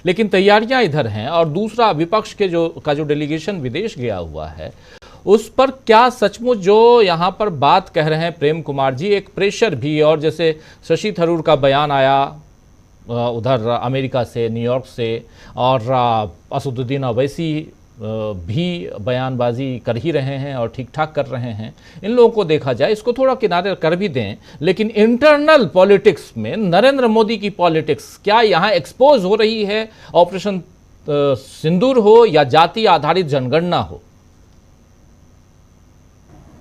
लेकिन तैयारियां इधर हैं। और दूसरा, विपक्ष के जो डेलीगेशन विदेश गया हुआ है, उस पर क्या सचमुच जो यहाँ पर बात कह रहे हैं प्रेम कुमार जी, एक प्रेशर भी, और जैसे शशि थरूर का बयान आया उधर अमेरिका से, न्यूयॉर्क से, और असदुद्दीन ओवैसी भी बयानबाजी कर ही रहे हैं और ठीक ठाक कर रहे हैं। इन लोगों को देखा जाए, इसको थोड़ा किनारे कर भी दें, लेकिन इंटरनल पॉलिटिक्स में नरेंद्र मोदी की पॉलिटिक्स क्या यहाँ एक्सपोज हो रही है? ऑपरेशन सिंदूर हो या जाति आधारित जनगणना हो।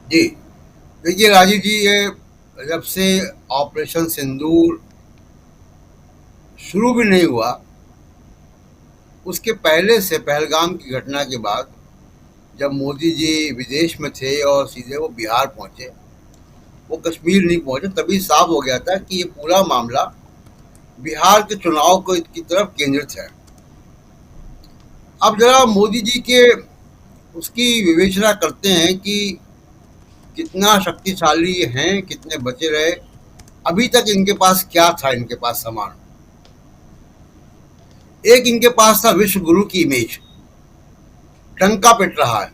जी देखिए राजीव जी, ये जब से ऑपरेशन सिंदूर शुरू भी नहीं हुआ, उसके पहले से, पहलगाम की घटना के बाद, जब मोदी जी विदेश में थे और सीधे वो बिहार पहुंचे, वो कश्मीर नहीं पहुंचे, तभी साफ हो गया था कि ये पूरा मामला बिहार के चुनाव की तरफ केंद्रित है। अब जरा मोदी जी के उसकी विवेचना करते हैं कि कितना शक्तिशाली हैं, कितने बचे रहे, अभी तक इनके पास क्या था, इनके पास सामान। एक इनके पास था विश्व गुरु की इमेज, टंका पिट रहा है,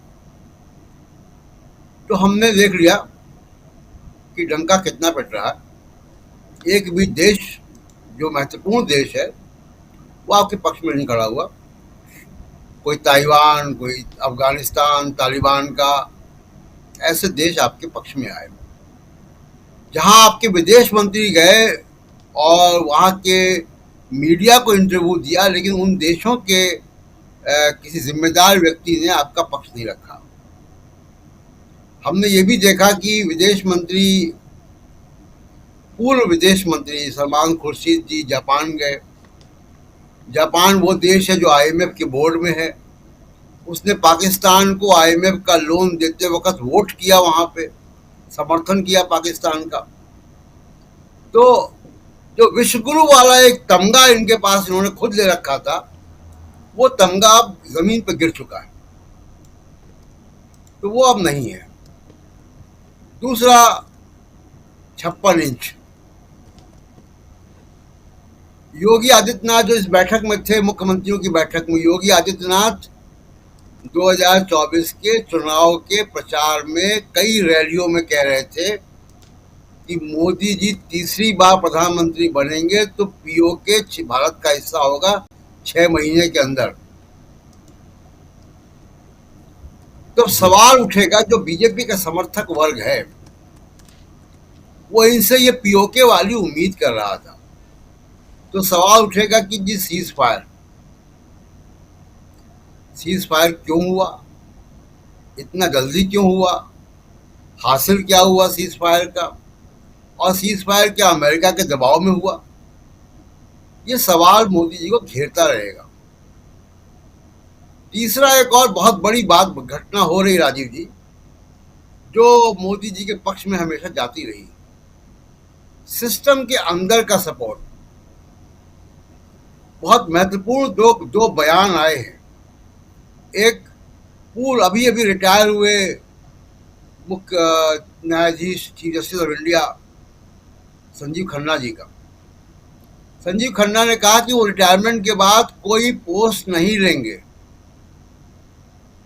तो हमने देख लिया कि डंका कितना पिट रहा है। एक भी देश जो महत्वपूर्ण देश है वो आपके पक्ष में नहीं खड़ा हुआ। कोई ताइवान, कोई अफगानिस्तान, तालिबान का, ऐसे देश आपके पक्ष में आए। जहां आपके विदेश मंत्री गए और वहां के मीडिया को इंटरव्यू दिया, लेकिन उन देशों के किसी जिम्मेदार व्यक्ति ने आपका पक्ष नहीं रखा। हमने ये भी देखा कि पूर्व विदेश मंत्री सलमान खुर्शीद जी जापान गए। जापान वो देश है जो IMF के बोर्ड में है। उसने पाकिस्तान को IMF का लोन देते वक्त वोट किया, वहां पे समर्थन किया पाकिस्तान का। तो जो विश्वगुरु वाला एक तमगा इनके पास इन्होंने खुद ले रखा था, वो तमगा अब जमीन पर गिर चुका है, तो वो अब नहीं है। दूसरा, 56 इंच। योगी आदित्यनाथ जो इस बैठक में थे, मुख्यमंत्रियों की बैठक में, योगी आदित्यनाथ 2024 के चुनाव के प्रचार में कई रैलियों में कह रहे थे कि मोदी जी तीसरी बार प्रधानमंत्री बनेंगे तो POK भारत का हिस्सा होगा 6 महीने के अंदर। तो सवाल उठेगा, जो बीजेपी का समर्थक वर्ग है वो इनसे ये POK वाली उम्मीद कर रहा था, तो सवाल उठेगा कि जी सीज फायर क्यों हुआ, इतना जल्दी क्यों हुआ, हासिल क्या हुआ सीज फायर का, और सीज फायर क्या अमेरिका के दबाव में हुआ? ये सवाल मोदी जी को घेरता रहेगा। तीसरा, एक और बहुत बड़ी घटना हो रही राजीव जी, जो मोदी जी के पक्ष में हमेशा जाती रही, सिस्टम के अंदर का सपोर्ट। बहुत महत्वपूर्ण दो बयान आए हैं। एक अभी रिटायर हुए मुख्य न्यायाधीश, chief justice of India Sanjiv Khanna ji का। संजीव खन्ना ने कहा कि वो रिटायरमेंट के बाद कोई पोस्ट नहीं लेंगे,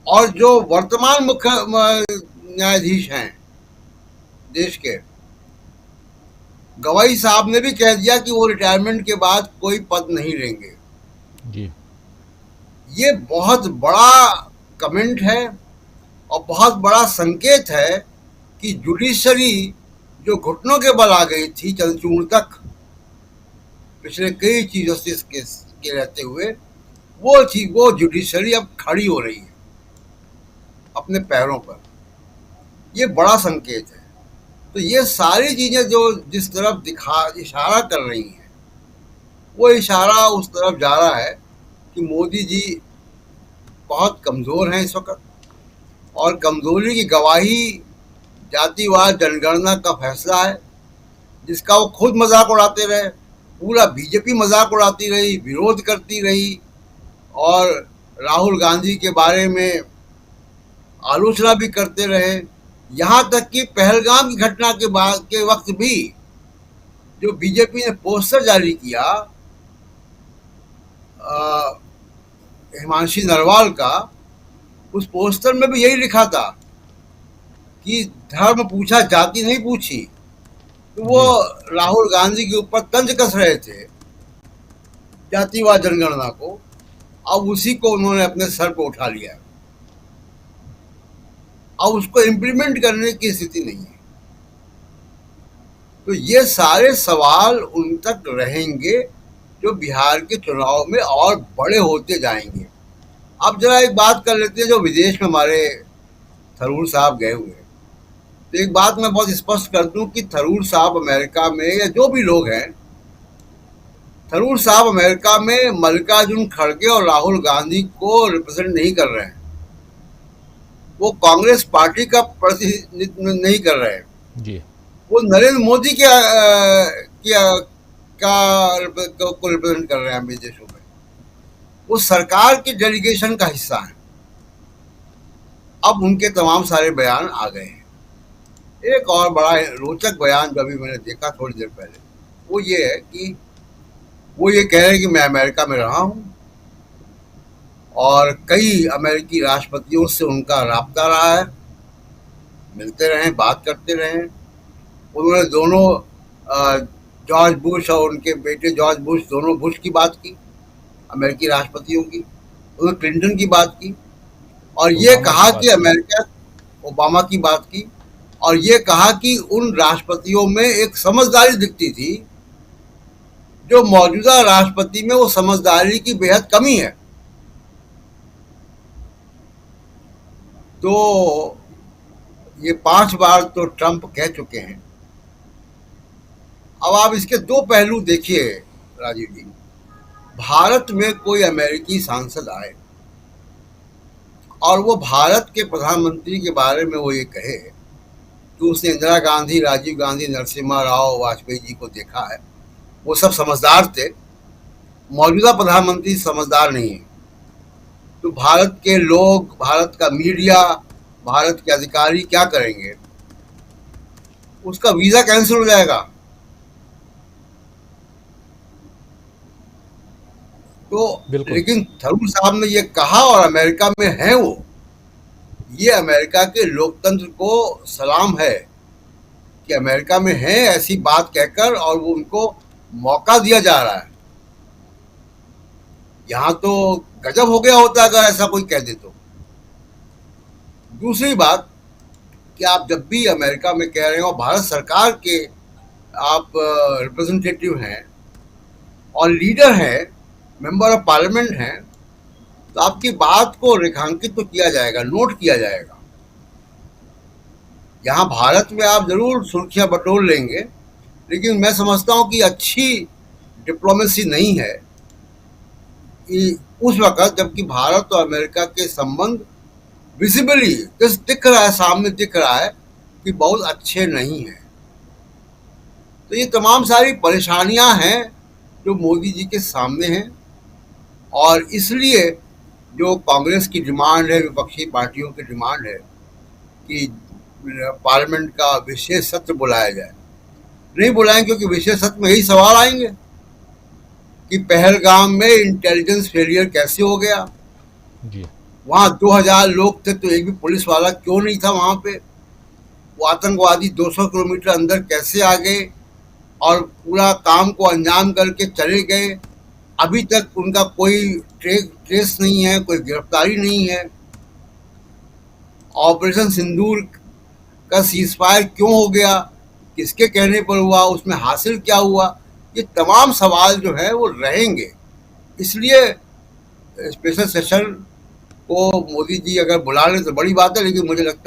और जो वर्तमान मुख्य न्यायाधीश हैं देश के, गवाई साहब ने भी कह दिया कि वो रिटायरमेंट के बाद कोई पद नहीं लेंगे जी। ये बहुत बड़ा कमेंट है और बहुत बड़ा संकेत है कि जुडिशरी जो घुटनों के बल आ गई थी चंद्रचूड़ तक पिछले कई चीफ जस्टिस के रहते हुए, वो जुडिशरी अब खड़ी हो रही है अपने पैरों पर। ये बड़ा संकेत है। तो ये सारी चीजें जो जिस तरफ इशारा कर रही हैं, वो इशारा उस तरफ जा रहा है कि मोदी जी बहुत कमजोर हैं इस वक्त, और कमजोरी की गवाही जातिवाद जनगणना का फैसला है, जिसका वो खुद मजाक उड़ाते रहे, पूरा बीजेपी मजाक उड़ाती रही, विरोध करती रही, और राहुल गांधी के बारे में आलोचना भी करते रहे। यहाँ तक कि पहलगाम की घटना के वक्त भी जो बीजेपी ने पोस्टर जारी किया हिमांशी नरवाल का, उस पोस्टर में भी यही लिखा था कि धर्म पूछा, जाति नहीं पूछी। तो वो राहुल गांधी के ऊपर तंज कस रहे थे जातिवाद जनगणना को, अब उसी को उन्होंने अपने सर पर उठा लिया। अब उसको इम्प्लीमेंट करने की स्थिति नहीं है। तो ये सारे सवाल उन तक रहेंगे जो बिहार के चुनाव में और बड़े होते जाएंगे। अब जरा एक बात कर लेते हैं, जो विदेश में हमारे थरूर साहब गए हुए हैं। तो एक बात मैं बहुत स्पष्ट कर दूं कि थरूर साहब अमेरिका में, या जो भी लोग हैं, थरूर साहब अमेरिका में मल्लिकार्जुन खड़गे और राहुल गांधी को रिप्रेजेंट नहीं कर रहे हैं। वो कांग्रेस पार्टी का प्रतिनिधित्व नहीं कर रहे हैं जी। वो नरेंद्र मोदी को रिप्रेजेंट कर रहे हैं विदेशों में। वो सरकार की डेलीगेशन का हिस्सा है। अब उनके तमाम सारे बयान आ गए हैं। एक और बड़ा रोचक बयान जो अभी मैंने देखा थोड़ी देर पहले, वो ये है कि वो ये कह रहे हैं कि मैं अमेरिका में रहा हूं और कई अमेरिकी राष्ट्रपतियों से उनका राब्ता रहा है, मिलते रहे, बात करते रहे। उन्होंने दोनों जॉर्ज बुश और उनके बेटे जॉर्ज बुश, दोनों बुश की बात की, अमेरिकी राष्ट्रपतियों की। उन्होंने क्लिंटन की बात की और ये कहा कि अमेरिका, ओबामा की बात की, और ये कहा कि उन राष्ट्रपतियों में एक समझदारी दिखती थी जो मौजूदा राष्ट्रपति में वो समझदारी की बेहद कमी है। तो ये 5 बार तो ट्रंप कह चुके हैं। अब आप इसके दो पहलू देखिए राजीव जी। भारत में कोई अमेरिकी सांसद आए और वो भारत के प्रधानमंत्री के बारे में वो ये कहे कि उसने इंदिरा गांधी, राजीव गांधी, नरसिम्हा राव, वाजपेयी जी को देखा है, वो सब समझदार थे, मौजूदा प्रधानमंत्री समझदार नहीं है। तो भारत के लोग, भारत का मीडिया, भारत के अधिकारी क्या करेंगे? उसका वीजा कैंसिल हो जाएगा। तो लेकिन थरूर साहब ने ये कहा और अमेरिका में हैं वो, ये अमेरिका के लोकतंत्र को सलाम है कि अमेरिका में हैं ऐसी बात कहकर, और वो उनको मौका दिया जा रहा है। यहां तो गजब हो गया होता अगर ऐसा कोई कह दे तो। दूसरी बात कि आप जब भी अमेरिका में कह रहे हो, भारत सरकार के आप रिप्रेजेंटेटिव हैं और लीडर हैं, मेंबर ऑफ पार्लियामेंट हैं, तो आपकी बात को रेखांकित तो किया जाएगा, नोट किया जाएगा। यहाँ भारत में आप जरूर सुर्खियां बटोर लेंगे, लेकिन मैं समझता हूं कि अच्छी डिप्लोमेसी नहीं है कि उस वक्त जबकि भारत और अमेरिका के संबंध विजिबली दिख रहा है, सामने दिख रहा है कि बहुत अच्छे नहीं हैं। तो ये तमाम सारी परेशानियां हैं जो मोदी जी के सामने हैं, और इसलिए जो कांग्रेस की डिमांड है, विपक्षी पार्टियों की डिमांड है कि पार्लियामेंट का विशेष सत्र बुलाया जाए, नहीं बुलाएंगे क्योंकि विशेष सत्र में यही सवाल आएंगे कि पहलगाम में इंटेलिजेंस फेलियर कैसे हो गया जी। वहां 2000 लोग थे तो एक भी पुलिस वाला क्यों नहीं था वहां पे? वो आतंकवादी 200 किलोमीटर अंदर कैसे आ गए और पूरा काम को अंजाम करके चले गए? अभी तक उनका कोई ट्रेस नहीं है, कोई गिरफ्तारी नहीं है। ऑपरेशन सिंदूर का सीजफायर क्यों हो गया, किसके कहने पर हुआ, उसमें हासिल क्या हुआ? ये तमाम सवाल जो है वो रहेंगे। इसलिए स्पेशल सेशन को मोदी जी अगर बुला लें तो बड़ी बात है, लेकिन मुझे लगता है